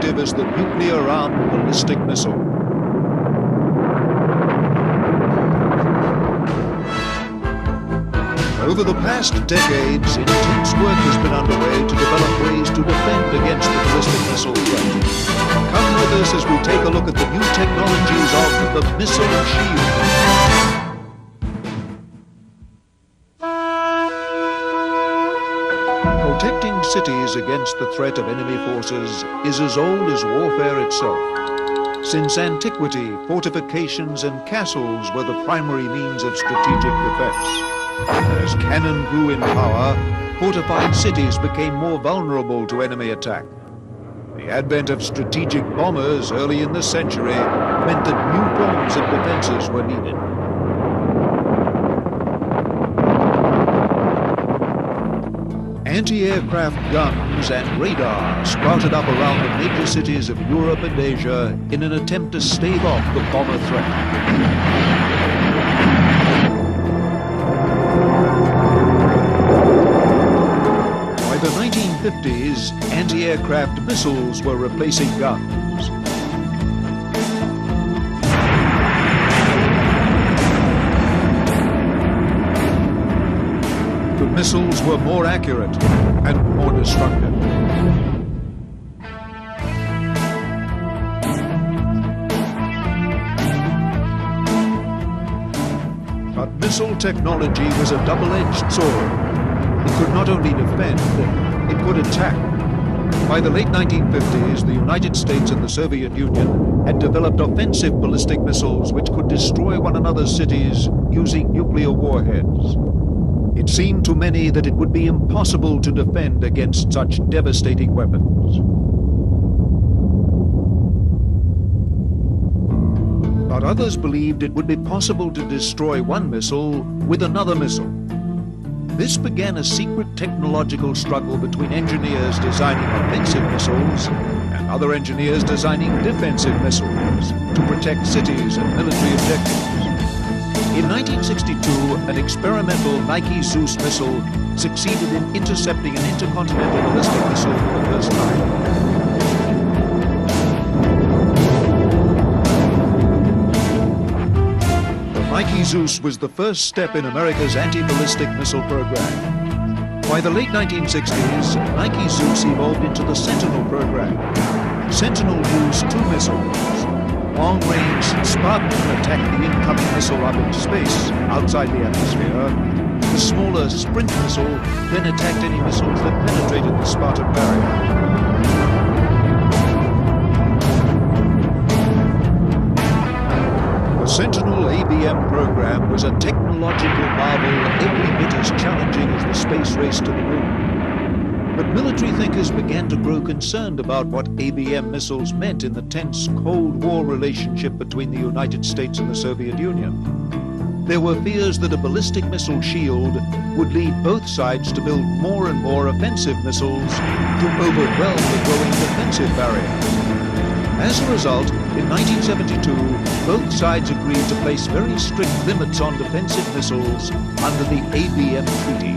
effective as the nuclear-armed ballistic missile. Over the past decades, intense work has been underway to develop ways to defend against the ballistic missile threat. Come with us as we take a look at the new technologies of the missile shield. Protecting cities against the threat of enemy forces is as old as warfare itself. Since antiquity, fortifications and castles were the primary means of strategic defense. As cannon grew in power, fortified cities became more vulnerable to enemy attack. The advent of strategic bombers early in the century meant that new forms of defenses were needed. Anti-aircraft guns and radar sprouted up around the major cities of Europe and Asia in an attempt to stave off the bomber threat. By the 1950s, anti-aircraft missiles were replacing guns. The missiles were more accurate and more destructive. But missile technology was a double-edged sword. It could not only defend, it could attack. By the late 1950s, the United States and the Soviet Union had developed offensive ballistic missiles which could destroy one another's cities using nuclear warheads. It seemed to many that it would be impossible to defend against such devastating weapons. But others believed it would be possible to destroy one missile with another missile. This began a secret technological struggle between engineers designing offensive missiles and other engineers designing defensive missiles to protect cities and military objectives. In 1962, an experimental Nike Zeus missile succeeded in intercepting an intercontinental ballistic missile for the first time. Nike Zeus was the first step in America's anti-ballistic missile program. By the late 1960s, Nike Zeus evolved into the Sentinel program. Sentinel used two missiles. Long-range Spartan attacked the incoming missile up in space, outside the atmosphere. The smaller Sprint missile then attacked any missiles that penetrated the Spartan barrier. The Sentinel ABM program was a technological marvel every bit as challenging as the space race to the moon. But military thinkers began to grow concerned about what ABM missiles meant in the tense Cold War relationship between the United States and the Soviet Union. There were fears that a ballistic missile shield would lead both sides to build more and more offensive missiles to overwhelm the growing defensive barrier. As a result, in 1972, both sides agreed to place very strict limits on defensive missiles under the ABM Treaty.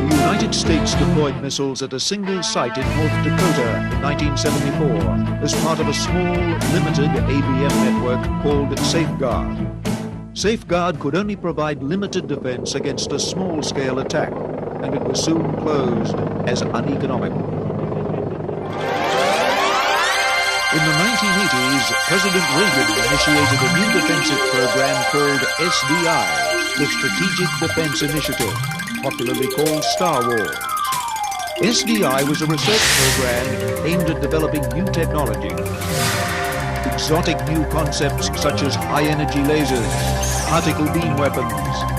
The United States deployed missiles at a single site in North Dakota in 1974 as part of a small, limited ABM network called Safeguard. Safeguard could only provide limited defense against a small-scale attack, and it was soon closed as uneconomical. In the 1980s, President Reagan initiated a new defensive program called SDI, the Strategic Defense Initiative, popularly called Star Wars. SDI was a research program aimed at developing new technology. Exotic new concepts such as high-energy lasers, particle beam weapons,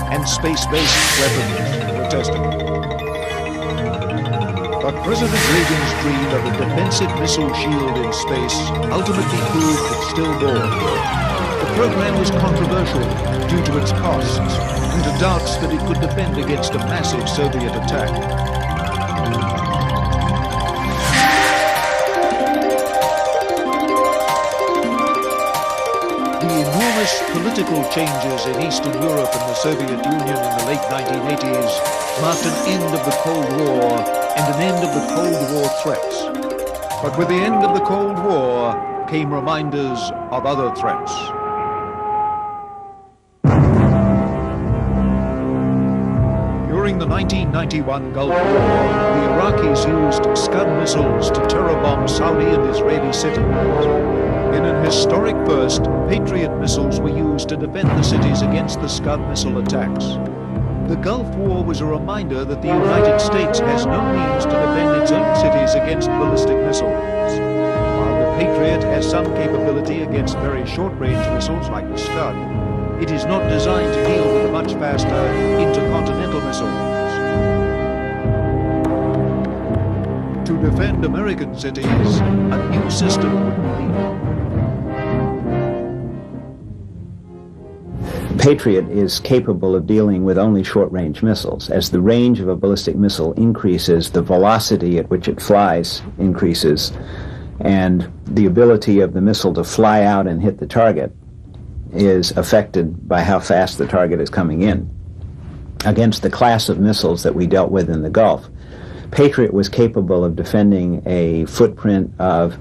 and space-based weapons were tested. But President Reagan's dream of a defensive missile shield in space ultimately proved stillborn. The program was controversial due to its costs and to doubts that it could defend against a massive Soviet attack. The enormous political changes in Eastern Europe and the Soviet Union in the late 1980s marked an end of the Cold War and an end of the Cold War threats. But with the end of the Cold War came reminders of other threats. During the 1991 Gulf War, the Iraqis used Scud missiles to terror bomb Saudi and Israeli cities. In an historic first, Patriot missiles were used to defend the cities against the Scud missile attacks. The Gulf War was a reminder that the United States has no means to defend its own cities against ballistic missiles. While the Patriot has some capability against very short-range missiles like the Scud, it is not designed to deal with the much faster intercontinental missiles. To defend American cities, a new system would be needed. Patriot is capable of dealing with only short-range missiles. As the range of a ballistic missile increases, the velocity at which it flies increases, and the ability of the missile to fly out and hit the target is affected by how fast the target is coming in. Against the class of missiles that we dealt with in the Gulf, Patriot was capable of defending a footprint of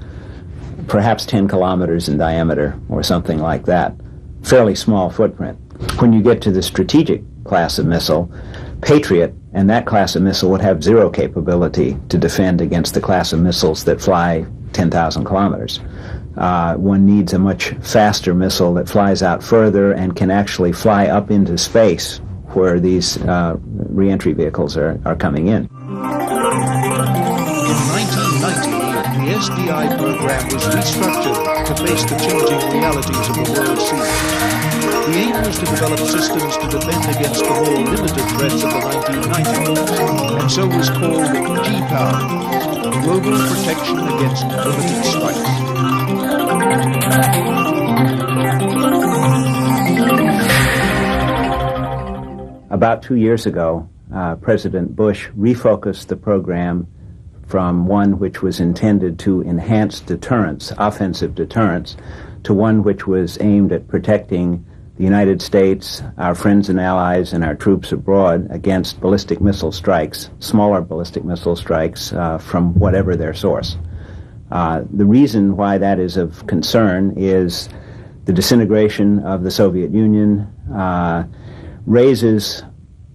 perhaps 10 kilometers in diameter or something like that. Fairly small footprint. When you get to the strategic class of missile, Patriot and that class of missile would have zero capability to defend against the class of missiles that fly 10,000 kilometers. One needs a much faster missile that flies out further and can actually fly up into space where these re-entry vehicles are coming in. In 1990, the SDI program was restructured to face the changing realities of the world scene. The aim was to develop systems to defend against the more limited threats of the 1990s, and so was called GPAL, Global Protection Against Limited Strikes. About 2 years ago, President Bush refocused the program from one which was intended to enhance deterrence, offensive deterrence, to one which was aimed at protecting the United States, our friends and allies, and our troops abroad against ballistic missile strikes, smaller ballistic missile strikes from whatever their source. The reason why that is of concern is the disintegration of the Soviet Union raises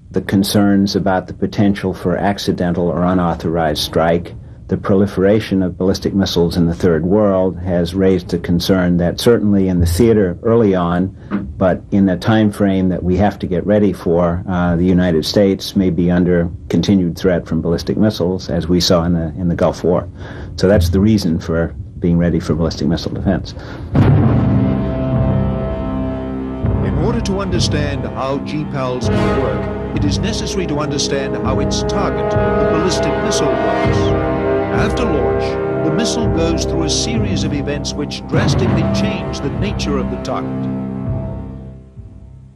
the concerns about the potential for accidental or unauthorized strike. The proliferation of ballistic missiles in the Third World has raised a concern that certainly in the theater early on, but in a time frame that we have to get ready for, the United States may be under continued threat from ballistic missiles, as we saw in the Gulf War. So that's the reason for being ready for ballistic missile defense. In order to understand how GPALs will work, it is necessary to understand how its target, the ballistic missile, works. After launch, the missile goes through a series of events which drastically change the nature of the target.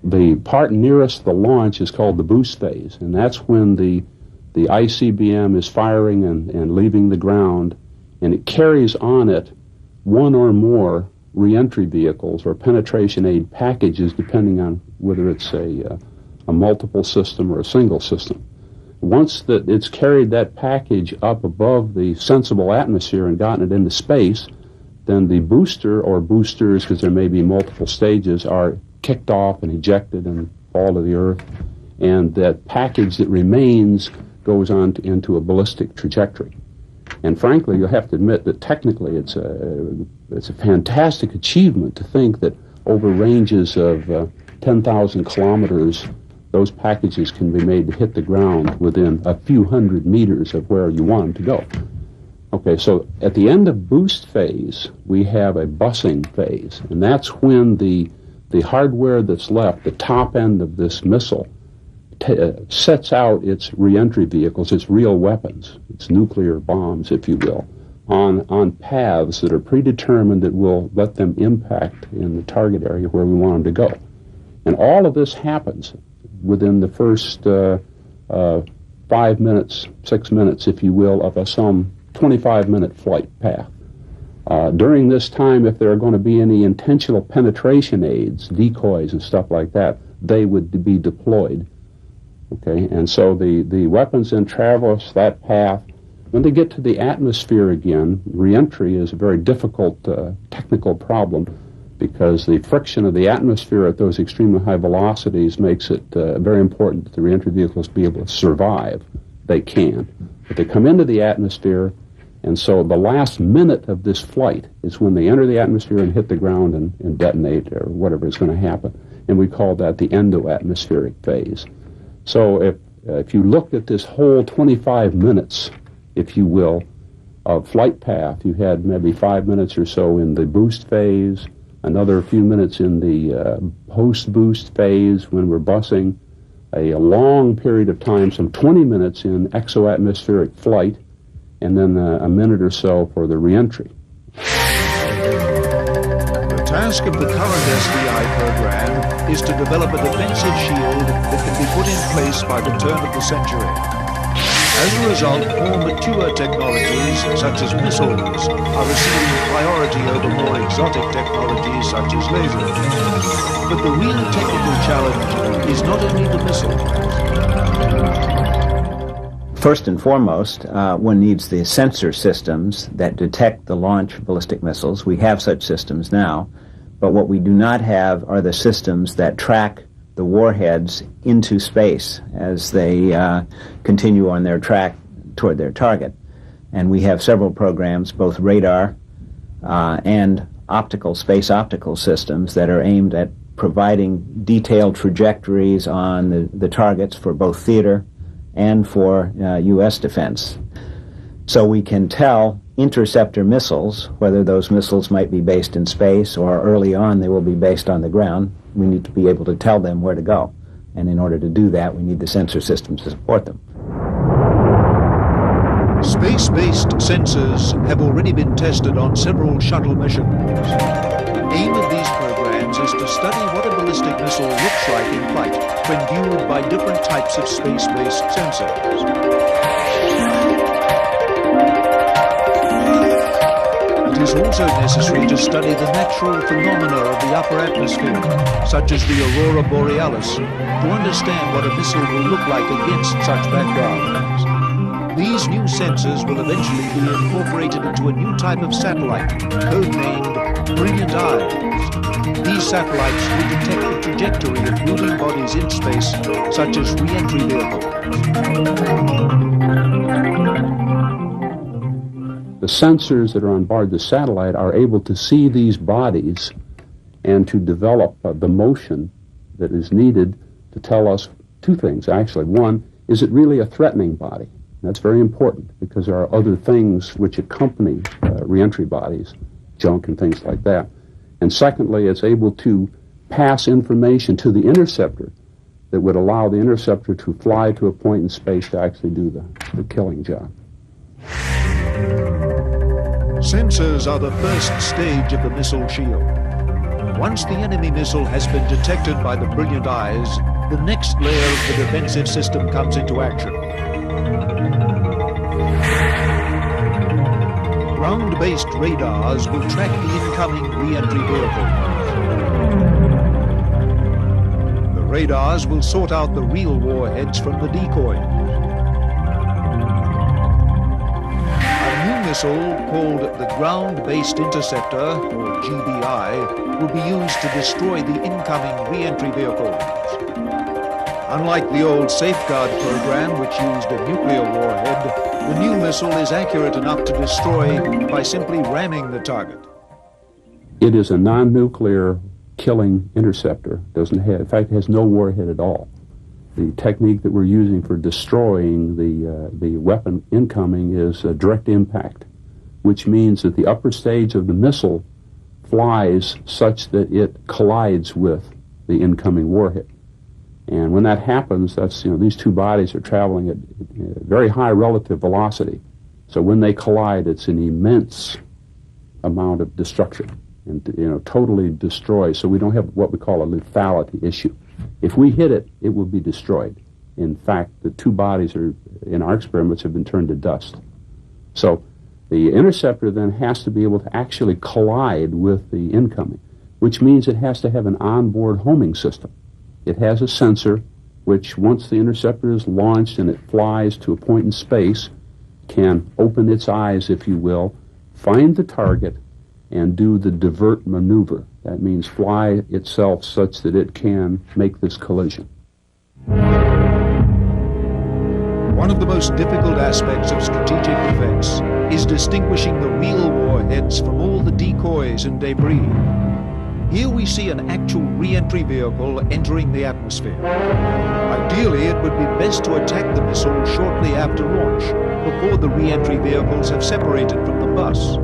The part nearest the launch is called the boost phase, and that's when the ICBM is firing and leaving the ground, and it carries on it one or more reentry vehicles or penetration aid packages, depending on whether it's a multiple system or a single system. Once that it's carried that package up above the sensible atmosphere and gotten it into space, then the booster or boosters, because there may be multiple stages, are kicked off and ejected and fall to the earth, and that package that remains goes on into a ballistic trajectory. And frankly, you'll have to admit that technically it's a fantastic achievement to think that over ranges of 10,000 kilometers, those packages can be made to hit the ground within a few hundred meters of where you want them to go. Okay, so at the end of boost phase, we have a busing phase, and that's when the hardware that's left, the top end of this missile, sets out its reentry vehicles, its real weapons, its nuclear bombs, if you will, on paths that are predetermined that will let them impact in the target area where we want them to go. And all of this happens within the first 5 minutes, 6 minutes, if you will, of some 25-minute flight path. During this time, if there are going to be any intentional penetration aids, decoys and stuff like that, they would be deployed. Okay, and so the weapons then traverse that path. When they get to the atmosphere again, reentry is a very difficult technical problem because the friction of the atmosphere at those extremely high velocities makes it very important that the reentry vehicles be able to survive. They can. But they come into the atmosphere, and so the last minute of this flight is when they enter the atmosphere and hit the ground and detonate or whatever is going to happen. And we call that the endo-atmospheric phase. So if you looked at this whole 25 minutes, if you will, of flight path, you had maybe 5 minutes or so in the boost phase, another few minutes in the post-boost phase when we're busing, a long period of time, some 20 minutes in exo-atmospheric flight, and then a minute or so for the reentry. The task of the current SDI program is to develop a defensive shield that can be put in place by the turn of the century. As a result, more mature technologies, such as missiles, are receiving priority over more exotic technologies, such as lasers. But the real technical challenge is not only the missiles. First and foremost, one needs the sensor systems that detect the launch of ballistic missiles. We have such systems now, but what we do not have are the systems that track the warheads into space as they continue on their track toward their target. And we have several programs, both radar and space optical systems that are aimed at providing detailed trajectories on the targets for both theater and for U.S. defense. So we can tell interceptor missiles, whether those missiles might be based in space or early on they will be based on the ground. We need to be able to tell them where to go. And in order to do that, we need the sensor systems to support them. Space-based sensors have already been tested on several shuttle missions. The aim of these programs is to study what a ballistic missile looks like in flight when viewed by different types of space-based sensors. It is also necessary to study the natural phenomena of the upper atmosphere, such as the aurora borealis, to understand what a missile will look like against such backgrounds. These new sensors will eventually be incorporated into a new type of satellite, codenamed Brilliant Eyes. These satellites will detect the trajectory of moving bodies in space, such as re-entry vehicles. The sensors that are on board the satellite are able to see these bodies and to develop the motion that is needed to tell us two things, actually. One, is it really a threatening body? That's very important because there are other things which accompany reentry bodies, junk and things like that. And secondly, it's able to pass information to the interceptor that would allow the interceptor to fly to a point in space to actually do the killing job. Sensors are the first stage of the missile shield. Once the enemy missile has been detected by the brilliant eyes, the next layer of the defensive system comes into action. Ground-based radars will track the incoming re-entry vehicles. The radars will sort out the real warheads from the decoys. A new missile called the Ground-Based Interceptor, or GBI, will be used to destroy the incoming re-entry vehicles. Unlike the old Safeguard program, which used a nuclear warhead, the new missile is accurate enough to destroy by simply ramming the target. It is a non-nuclear killing interceptor. In fact, it has no warhead at all. The technique that we're using for destroying the weapon incoming is direct impact, which means that the upper stage of the missile flies such that it collides with the incoming warhead. And when that happens, these two bodies are traveling at very high relative velocity. So when they collide, it's an immense amount of destruction and totally destroys. So we don't have what we call a lethality issue. If we hit it, it will be destroyed. In fact, the two bodies in our experiments have been turned to dust. So the interceptor then has to be able to actually collide with the incoming, which means it has to have an onboard homing system. It has a sensor which once the interceptor is launched and it flies to a point in space, can open its eyes, if you will, find the target, and do the divert maneuver. That means fly itself such that it can make this collision. One of the most difficult aspects of strategic defense is distinguishing the real warheads from all the decoys and debris. Here we see an actual re-entry vehicle entering the atmosphere. Ideally, it would be best to attack the missile shortly after launch, before the re-entry vehicles have separated from the bus.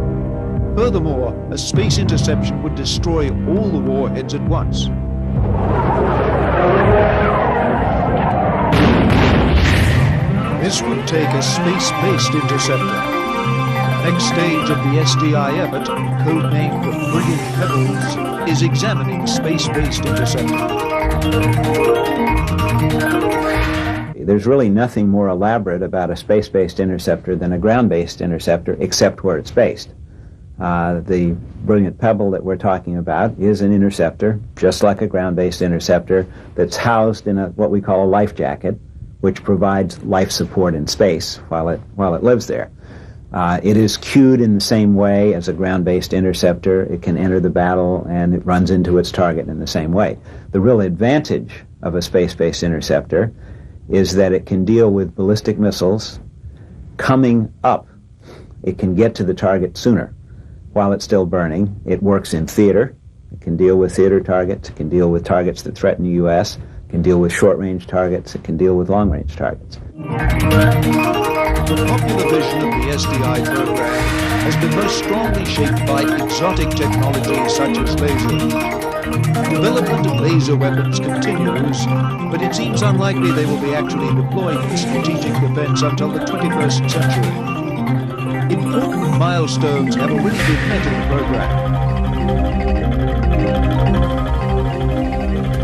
Furthermore, a space interception would destroy all the warheads at once. This would take a space-based interceptor. The next stage of the SDI effort, codenamed Brilliant Pebbles, is examining space-based interceptor. There's really nothing more elaborate about a space-based interceptor than a ground-based interceptor, except where it's based. The Brilliant Pebble that we're talking about is an interceptor, just like a ground-based interceptor, that's housed in what we call a life jacket, which provides life support in space while it lives there. It is cued in the same way as a ground-based interceptor. It can enter the battle and it runs into its target in the same way. The real advantage of a space-based interceptor is that it can deal with ballistic missiles coming up. It can get to the target sooner while it's still burning. It works in theater. It can deal with theater targets. It can deal with targets that threaten the U.S. It can deal with short-range targets. It can deal with long-range targets. The popular vision of the SDI program has been most strongly shaped by exotic technologies such as lasers. Development of laser weapons continues, but it seems unlikely they will be actually deployed in strategic defense until the 21st century. Important milestones have already been met in the program.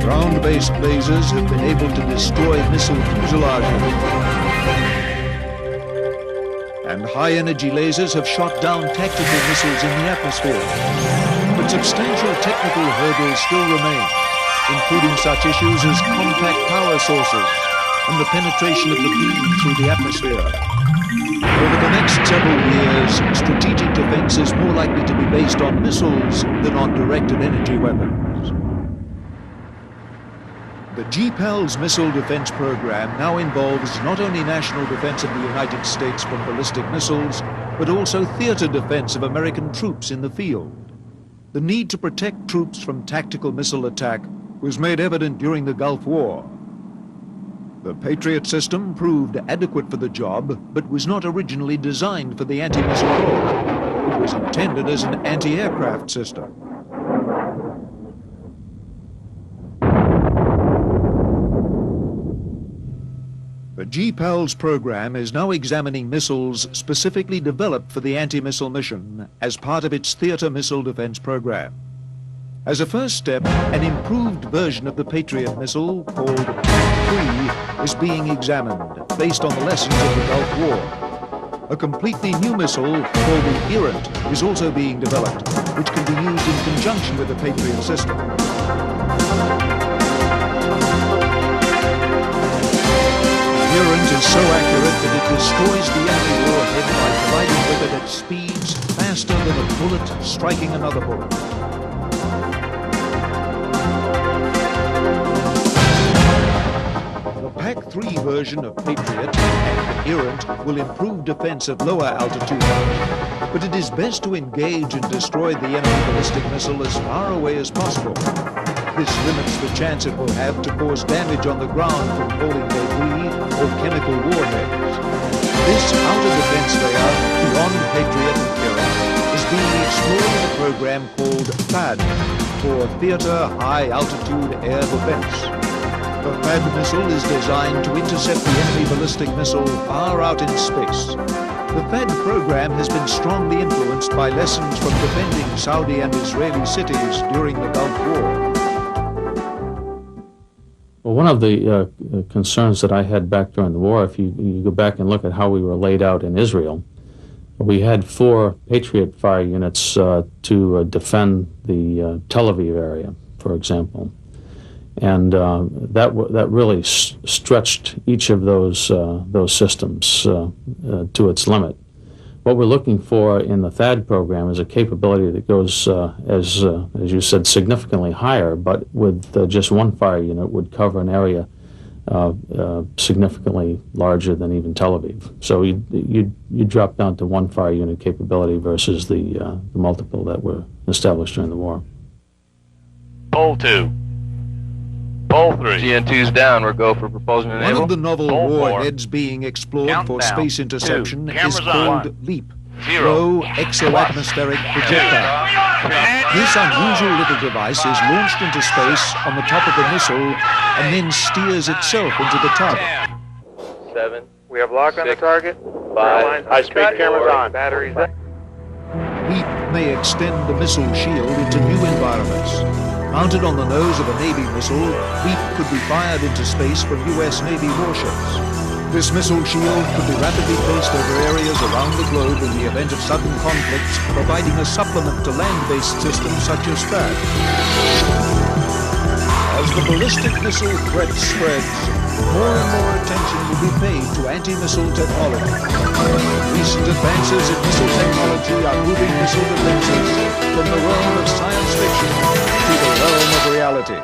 Ground-based lasers have been able to destroy missile fuselages. And high-energy lasers have shot down tactical missiles in the atmosphere. But substantial technical hurdles still remain, including such issues as compact power sources and the penetration of the beam through the atmosphere. Over the next several years, strategic defense is more likely to be based on missiles than on directed energy weapons. The GPAL's missile defense program now involves not only national defense of the United States from ballistic missiles, but also theater defense of American troops in the field. The need to protect troops from tactical missile attack was made evident during the Gulf War. The Patriot system proved adequate for the job, but was not originally designed for the anti-missile role. It was intended as an anti-aircraft system. The GPAL's program is now examining missiles specifically developed for the anti-missile mission as part of its theater missile defense program. As a first step, an improved version of the Patriot missile called T4E5 is being examined based on the lessons of the Gulf War. A completely new missile called the Errant is also being developed, which can be used in conjunction with the Patriot system. Errant is so accurate that it destroys the enemy warhead by colliding with it at speeds faster than a bullet striking another bullet. The PAC-3 version of Patriot and Errant will improve defense at lower altitudes, but it is best to engage and destroy the enemy ballistic missile as far away as possible. This limits the chance it will have to cause damage on the ground from falling debris or chemical warheads. This outer defense layer, beyond Patriot and Errant, is being explored in a program called THAAD, for Theater High Altitude Air Defense. The THAAD missile is designed to intercept the enemy ballistic missile far out in space. The THAAD program has been strongly influenced by lessons from defending Saudi and Israeli cities during the Gulf War. Well, one of the concerns that I had back during the war, if you go back and look at how we were laid out in Israel, we had 4 Patriot fire units to defend the Tel Aviv area, for example. And that really stretched each of those systems to its limit. What we're looking for in the THAAD program is a capability that goes, as you said, significantly higher, but with just one fire unit would cover an area significantly larger than even Tel Aviv. So you drop down to one fire unit capability versus the multiple that were established during the war. Pole 2. Pole 3. GN2's down. We're go for propulsion enable. One of the novel Pole 4. warheads being explored for Countdown. space interception 2. is Cameras called on. LEAP, 0. Low Exoatmospheric Projectile. This unusual little device is launched into space on the top of the missile and then steers itself into the target. 7. We have lock on the target. 5. High-speed cameras on. Batteries on. LEAP may extend the missile shield into new environments. Mounted on the nose of a Navy missile, LEAP could be fired into space from U.S. Navy warships. This missile shield could be rapidly placed over areas around the globe in the event of sudden conflicts, providing a supplement to land-based systems such as THAAD. As the ballistic missile threat spreads, more and more attention will be paid to anti-missile technology. Recent advances in missile technology are moving missile defenses from the realm of science fiction to the realm of reality.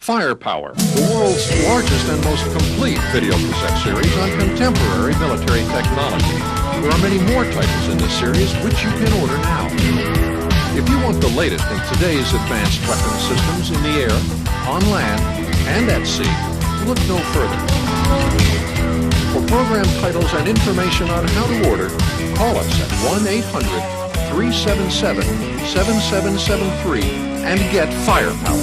Firepower, the world's largest and most complete video cassette series on contemporary military technology. There are many more titles in this series which you can order now. If you want the latest in today's advanced weapon systems in the air, on land, and at sea, look no further. For program titles and information on how to order, call us at 1-800-377-7773 and get Firepower.